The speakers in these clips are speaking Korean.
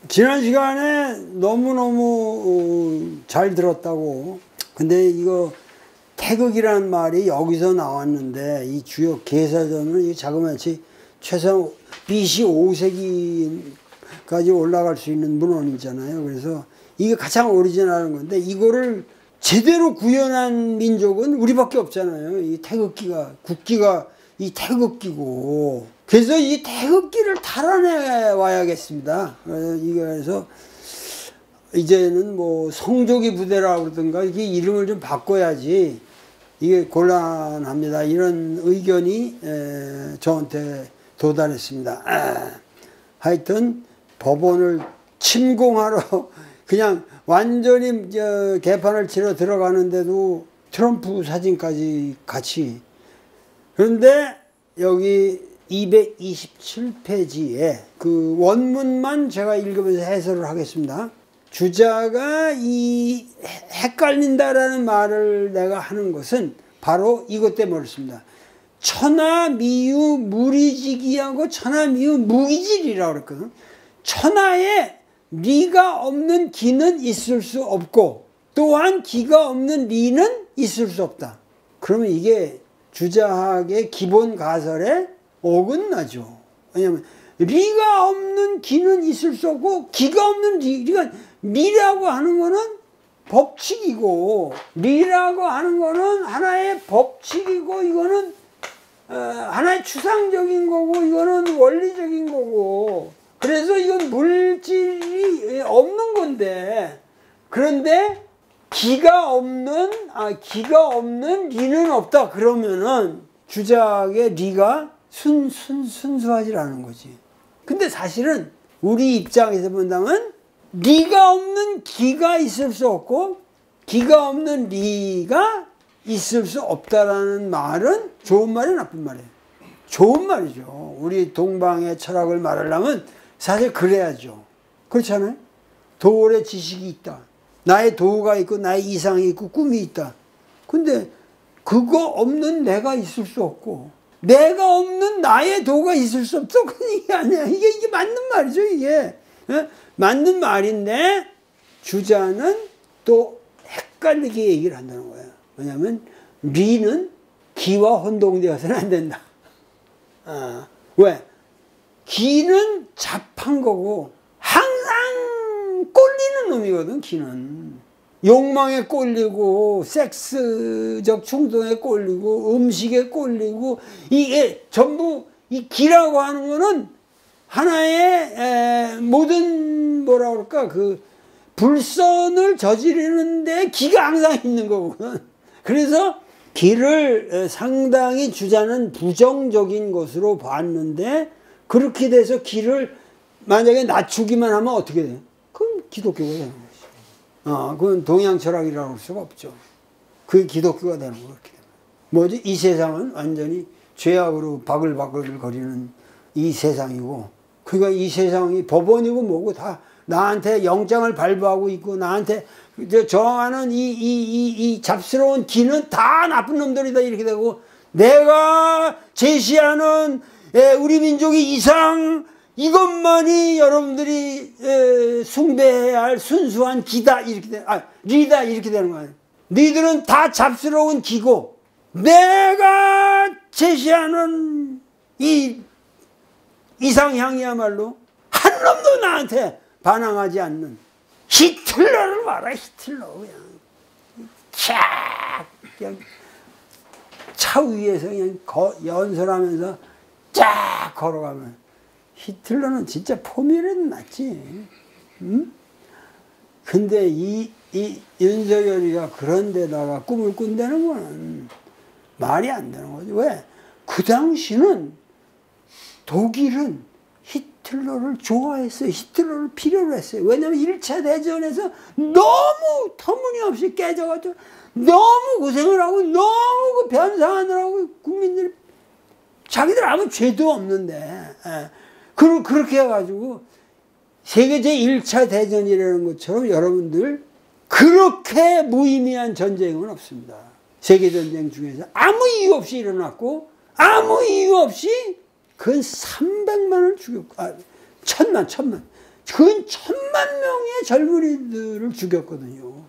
지난 시간에 너무너무 잘 들었다고. 근데 이거 태극이라는 말이 여기서 나왔는데 이 주요 계사전은 이 자그마치 최소한 BC 5세기까지 올라갈 수 있는 문헌이잖아요. 그래서 이게 가장 오리지널한 건데 이거를 제대로 구현한 민족은 우리밖에 없잖아요. 이 태극기가, 국기가 이 태극기고. 그래서 이 태극기를 탈환해 와야겠습니다. 그래서 이제는 뭐 성조기 부대라고 그러든가 이게 이름을 좀 바꿔야지 이게 곤란합니다. 이런 의견이 저한테 도달했습니다. 하여튼 법원을 침공하러 그냥 완전히 개판을 치러 들어가는데도 트럼프 사진까지 같이. 그런데 여기 227페이지에 그 원문만 제가 읽으면서 해설을 하겠습니다. 주자가 이 헷갈린다라는 말을 내가 하는 것은 바로 이것 때문에 그렇습니다. 천하미유 무리지기하고 천하미유 무기질이라고 그랬거든. 천하에 리가 없는 기는 있을 수 없고 또한 기가 없는 리는 있을 수 없다. 그러면 이게 주자학의 기본 가설에 어긋나죠. 왜냐하면 리가 없는 기는 있을 수 없고 기가 없는 리가 리라고 하는 거는 법칙이고 리라고 하는 거는 하나의 법칙이고 이거는 하나의 추상적인 거고 이거는 원리적인 거고 그래서 이건 물질이 없는 건데 그런데 기가 없는 리는 없다 그러면은 주작의 리가 순수하지 않은 거지. 근데 사실은 우리 입장에서 본다면 리가 없는 기가 있을 수 없고 기가 없는 리가 있을 수 없다라는 말은 좋은 말이야 나쁜 말이에요? 좋은 말이죠. 우리 동방의 철학을 말하려면 사실 그래야죠. 그렇잖아요. 도울의 지식이 있다. 나의 도가 있고 나의 이상이 있고 꿈이 있다. 근데 그거 없는 내가 있을 수 없고 내가 없는 나의 도가 있을 수 없어. 이게 아니야. 이게 맞는 말이죠. 이게 맞는 말인데 주자는 또 헷갈리게 얘기를 한다는 거예요. 왜냐하면 리는 기와 혼동되어서는 안 된다. 왜? 기는 잡한 거고 항상 꼴리는 놈이거든. 기는 욕망에 꼴리고 섹스적 충동에 꼴리고 음식에 꼴리고 이게 전부 이 기라고 하는 거는 하나의 모든 뭐라 그럴까 그 불선을 저지르는데 기가 항상 있는 거거든. 그래서 기를 상당히 주자는 부정적인 것으로 봤는데 그렇게 돼서 기를 만약에 낮추기만 하면 어떻게 돼? 그럼 기독교가 되는 거지. 그건 동양 철학이라고 할 수가 없죠. 그게 기독교가 되는 거 그렇게 되면. 뭐지? 이 세상은 완전히 죄악으로 바글바글 거리는 이 세상이고, 그러니까 이 세상이 법원이고 뭐고 다 나한테 영장을 발부하고 있고 나한테 저항하는 이 잡스러운 기는 다 나쁜 놈들이다 이렇게 되고 내가 제시하는 우리 민족의 이상 이것만이 여러분들이 숭배해야 할 순수한 기다 이렇게 리다 이렇게 되는 거예요. 니들은 다 잡스러운 기고 내가 제시하는 이 이상향이야말로 한 놈도 나한테 반항하지 않는 히틀러를 봐라. 히틀러 그냥 차 위에서 그냥 연설하면서 쫙 걸어가면 히틀러는 진짜 포미는 낫지. 응? 근데 이 윤석열이가 그런 데다가 꿈을 꾼다는 거는 말이 안 되는 거지. 왜? 그 당시는 독일은 히틀러를 좋아했어요. 히틀러를 필요로 했어요. 왜냐면 1차 대전에서 너무 터무니없이 깨져가지고 너무 고생을 하고 너무 그 변상하느라고 국민들이 자기들 아무 죄도 없는데 그렇게 해가지고 세계 제1차 대전이라는 것처럼 여러분들 그렇게 무의미한 전쟁은 없습니다. 세계전쟁 중에서 아무 이유 없이 일어났고 아무 이유 없이 그건 300만을 죽였고 천만 근 1000만 명의 젊은이들을 죽였거든요.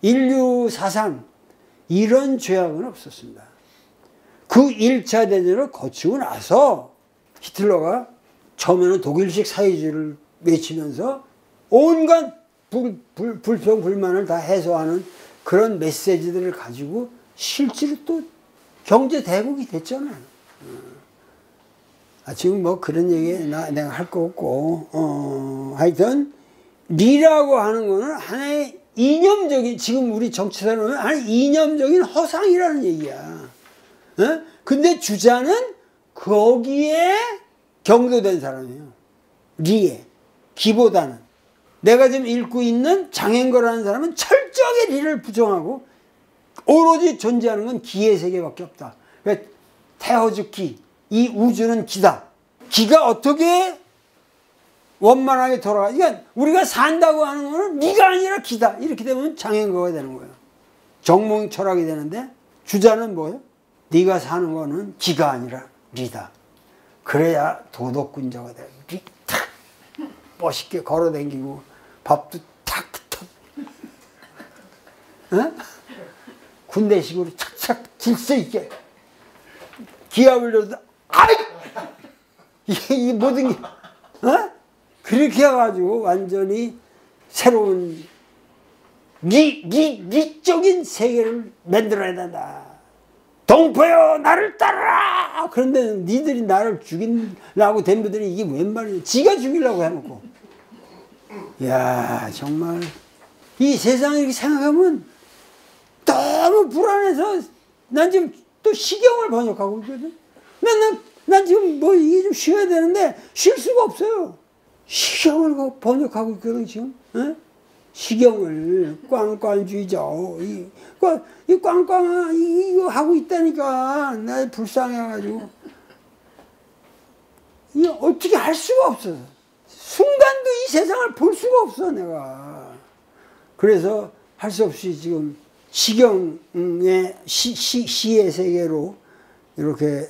인류 사상 이런 죄악은 없었습니다. 그 1차 대전을 거치고 나서 히틀러가 처음에는 독일식 사회주의를 외치면서 온갖 불평, 불만을 다 해소하는 그런 메시지들을 가지고 실제로 또 경제 대국이 됐잖아요. 지금 뭐 그런 얘기 내가 할 거 없고, 하여튼, 리라고 하는 거는 하나의 이념적인, 지금 우리 정치사를 보면 하나의 이념적인 허상이라는 얘기야. 근데 주자는 거기에 경도된 사람이에요. 리에. 기보다는. 내가 지금 읽고 있는 장행거라는 사람은 철저하게 리를 부정하고 오로지 존재하는 건 기의 세계밖에 없다. 그러니까 태어즈 기. 이 우주는 기다. 기가 어떻게 원만하게 돌아가. 그러니까 우리가 산다고 하는 거는 리가 아니라 기다. 이렇게 되면 장행거가 되는 거예요. 정몽 철학이 되는데 주자는 뭐예요? 네가 사는 거는 기가 아니라 리다. 그래야 도덕군자가 돼. 리 탁 멋있게 걸어다니고 밥도 탁탁 군대식으로 착착 질서 있게 기합을 넣어도 아이 이 모든 게 그렇게 해가지고 완전히 새로운 리적인 세계를 만들어야 된다. 동포여 나를 따르라. 그런데 니들이 나를 죽이려고 된 분들이 이게 웬 말이야. 지가 죽이려고 해놓고. 이야 정말 이 세상을 이렇게 생각하면 너무 불안해서 난 지금 또 시경을 번역하고 있거든. 난 지금 뭐 이게 좀 쉬어야 되는데 쉴 수가 없어요. 시경을 번역하고 있거든 지금. 시경을 꽝꽝주의자 이 꽝꽝 이거 하고 있다니까. 나 불쌍해가지고 이 어떻게 할 수가 없어. 순간도 이 세상을 볼 수가 없어 내가. 그래서 할 수 없이 지금 시경의 시의 세계로 이렇게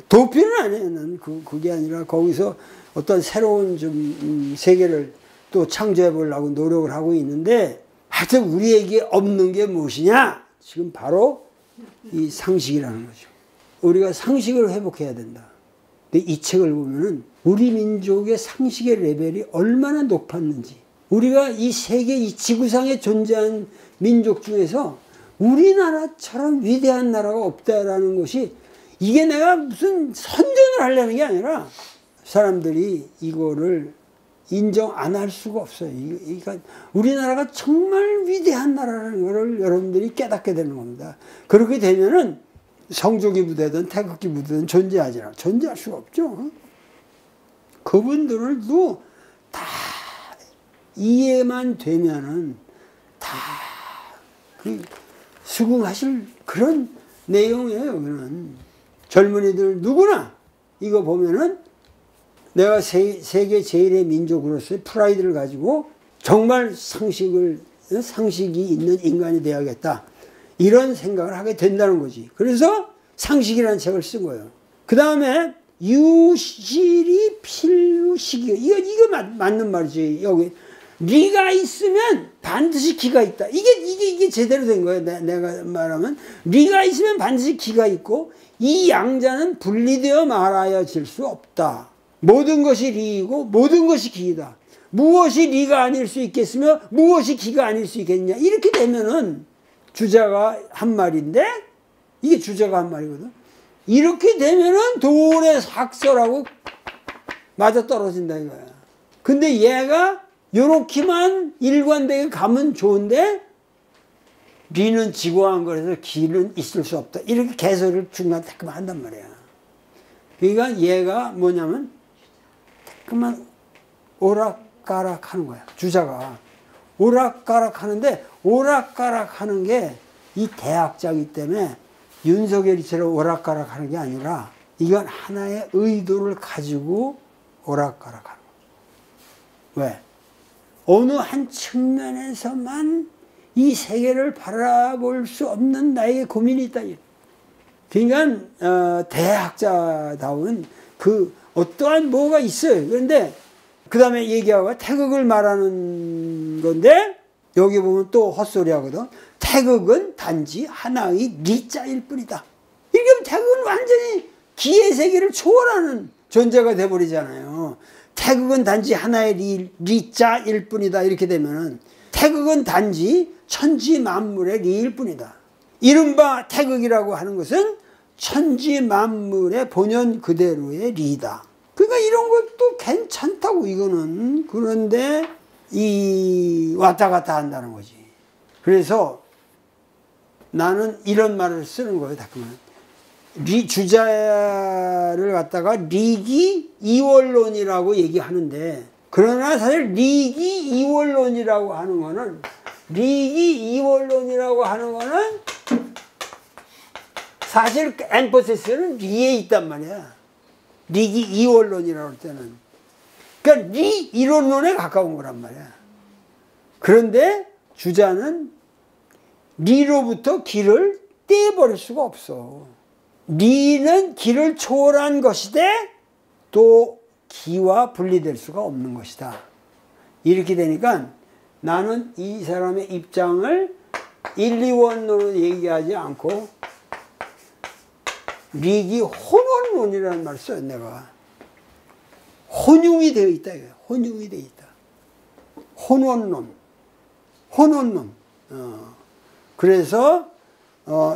도피는 안 해요. 난 그게 아니라 거기서 어떤 새로운 좀 세계를 또 창조해 보려고 노력을 하고 있는데 하여튼 우리에게 없는 게 무엇이냐? 지금 바로 이 상식이라는 거죠. 우리가 상식을 회복해야 된다. 근데 이 책을 보면은 우리 민족의 상식의 레벨이 얼마나 높았는지, 우리가 이 세계 이 지구상에 존재한 민족 중에서 우리나라처럼 위대한 나라가 없다라는 것이, 이게 내가 무슨 선전을 하려는 게 아니라 사람들이 이거를 인정 안 할 수가 없어요. 그러니까 우리나라가 정말 위대한 나라라는 것을 여러분들이 깨닫게 되는 겁니다. 그렇게 되면은 성조기 부대든 태극기 부대든 존재할 수가 없죠. 그분들도 다 이해만 되면은 다 수긍하실 그런 내용이에요. 여기는 젊은이들 누구나 이거 보면은 내가 세계 제일의 민족으로서의 프라이드를 가지고 정말 상식이 있는 인간이 되어야겠다. 이런 생각을 하게 된다는 거지. 그래서 상식이라는 책을 쓴 거예요. 그 다음에 유실이 필유식이, 이거 맞는 말이지. 여기 리가 있으면 반드시 기가 있다. 이게 제대로 된 거예요. 내가 말하면 리가 있으면 반드시 기가 있고 이 양자는 분리되어 말하여질 수 없다. 모든 것이 리이고 모든 것이 기이다. 무엇이 리가 아닐 수 있겠으며 무엇이 기가 아닐 수 있겠냐. 이렇게 되면은 주자가 한 말인데 이게 주자가 한 말이거든. 이렇게 되면은 돌의 학설하고 맞아 떨어진다 이거야. 근데 얘가 요렇게만 일관되게 가면 좋은데 리는 지고한 거라서 기는 있을 수 없다. 이렇게 개소리를 중간에 그만 한단 말이야. 그러니까 얘가 뭐냐면 그만 오락가락 하는 거야. 주자가 오락가락 하는데 오락가락 하는 게 이 대학자이기 때문에 윤석열이처럼 오락가락 하는 게 아니라 이건 하나의 의도를 가지고 오락가락 하는 거죠. 왜? 어느 한 측면에서만 이 세계를 바라볼 수 없는 나에게 고민이 있다. 그러니까 대학자다운 그 어떠한 뭐가 있어요. 그런데 그 다음에 얘기하고 태극을 말하는 건데 여기 보면 또 헛소리 하거든. 태극은 단지 하나의 리자일 뿐이다. 이렇게 하면 태극은 완전히 기의 세계를 초월하는 존재가 돼버리잖아요. 태극은 단지 하나의 리자일 뿐이다. 이렇게 되면은 태극은 단지 천지 만물의 리일 뿐이다. 이른바 태극이라고 하는 것은 천지 만물의 본연 그대로의 리다. 그러니까 이런 것도 괜찮다고 이거는. 그런데 이 왔다 갔다 한다는 거지. 그래서 나는 이런 말을 쓰는 거예요. 다그만 주자를 갖다가 리기 이원론이라고 얘기하는데, 그러나 사실 리기 이원론이라고 하는 거는 사실 엠퍼시스는 리에 있단 말이야. 리기 이원론이라고 할 때는. 그러니까 리 이론론에 가까운 거란 말이야. 그런데 주자는 리로부터 기를 떼버릴 수가 없어. 리는 기를 초월한 것이되 또 기와 분리될 수가 없는 것이다. 이렇게 되니까 나는 이 사람의 입장을 1, 2원론으로 얘기하지 않고 리기 혼원론이라는 말을 써요. 내가 혼용이 되어 있다. 혼용이 되어 있다. 혼원론. 그래서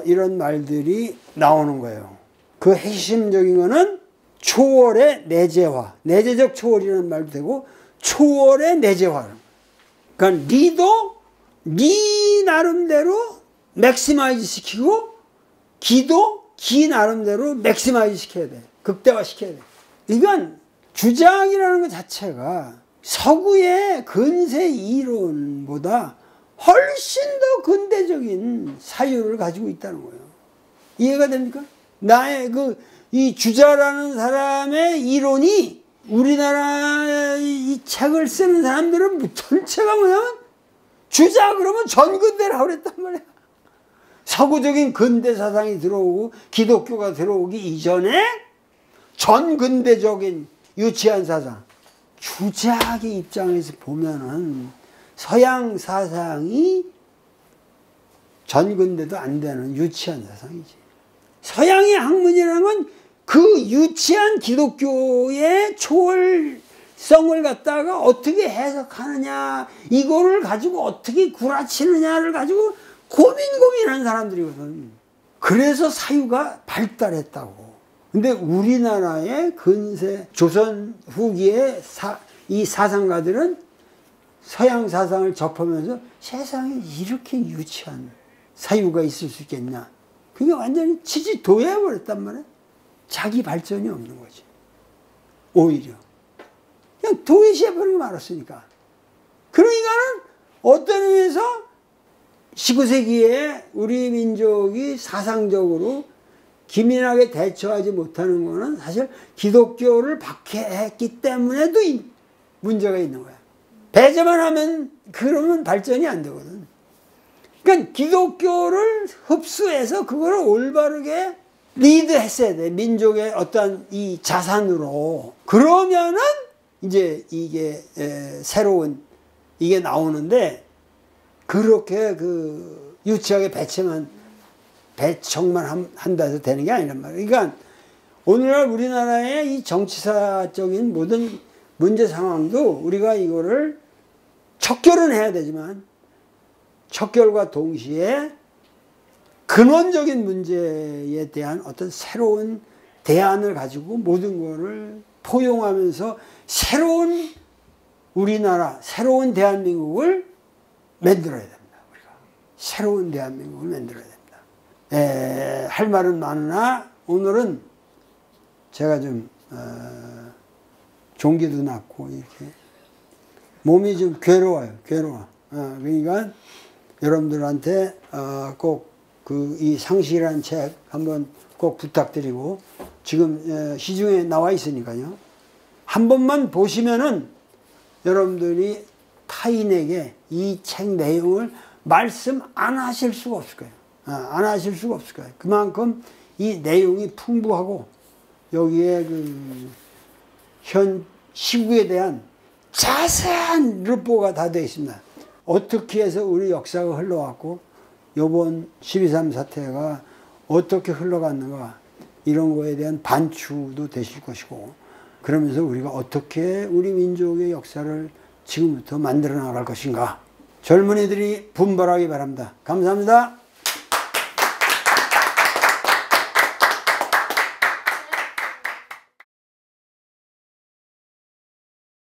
이런 말들이 나오는 거예요. 그 핵심적인 거는 초월의 내재화, 내재적 초월이라는 말도 되고 초월의 내재화. 그러니까 리도 리 나름대로 맥시마이즈 시키고 기도 기 나름대로 맥시마이즈 시켜야 돼. 극대화 시켜야 돼. 이건 주장이라는 것 자체가 서구의 근세 이론보다 훨씬 더 근대적인 사유를 가지고 있다는 거예요. 이해가 됩니까? 나의 이 주자라는 사람의 이론이 우리나라 이 책을 쓰는 사람들은 전체가 뭐냐면 주자 그러면 전근대라고 그랬단 말이야. 서구적인 근대 사상이 들어오고 기독교가 들어오기 이전에 전근대적인 유치한 사상. 주자의 입장에서 보면은 서양 사상이 전근대도 안 되는 유치한 사상이지. 서양의 학문이라는 건 그 유치한 기독교의 초월성을 갖다가 어떻게 해석하느냐, 이거를 가지고 어떻게 구라치느냐를 가지고 고민하는 사람들이거든. 그래서 사유가 발달했다고. 근데 우리나라의 근세 조선 후기의 이 사상가들은 서양 사상을 접하면서 세상에 이렇게 유치한 사유가 있을 수 있겠냐. 그게 완전히 치지도해버렸단 말이야. 자기 발전이 없는 거지. 오히려. 그냥 도외시해버리고 말았으니까. 그러니까는 어떤 의미에서 19세기에 우리 민족이 사상적으로 기민하게 대처하지 못하는 거는 사실 기독교를 박해했기 때문에도 문제가 있는 거야. 배제만 하면 그러면 발전이 안 되거든. 그러니까 기독교를 흡수해서 그걸 올바르게 리드했어야 돼. 민족의 어떤 이 자산으로. 그러면은 이제 이게 새로운 이게 나오는데 그렇게 유치하게 배척만 한다 해서 되는 게 아니란 말이에요. 그러니까 오늘날 우리나라의 이 정치사적인 모든 문제 상황도 우리가 이거를 척결은 해야 되지만 척결과 동시에 근원적인 문제에 대한 어떤 새로운 대안을 가지고 모든 거를 포용하면서 새로운 우리나라, 새로운 대한민국을 만들어야 됩니다. 우리가 새로운 대한민국을 만들어야 됩니다. 할 말은 많으나 오늘은 제가 좀 종기도 났고 이렇게 몸이 좀 괴로워요. 그러니까 여러분들한테 꼭 이 상식이라는 책 한번 꼭 부탁드리고 지금 시중에 나와 있으니까요. 한 번만 보시면은 여러분들이 타인에게 이 책 내용을 말씀 안 하실 수가 없을 거예요. 안 하실 수가 없을 거예요. 그만큼 이 내용이 풍부하고 여기에 현 시국에 대한 자세한 르포가 다 되어 있습니다. 어떻게 해서 우리 역사가 흘러왔고 이번 12.3 사태가 어떻게 흘러갔는가 이런 거에 대한 반추도 되실 것이고 그러면서 우리가 어떻게 우리 민족의 역사를 지금부터 만들어 나갈 것인가 젊은이들이 분발하기 바랍니다. 감사합니다.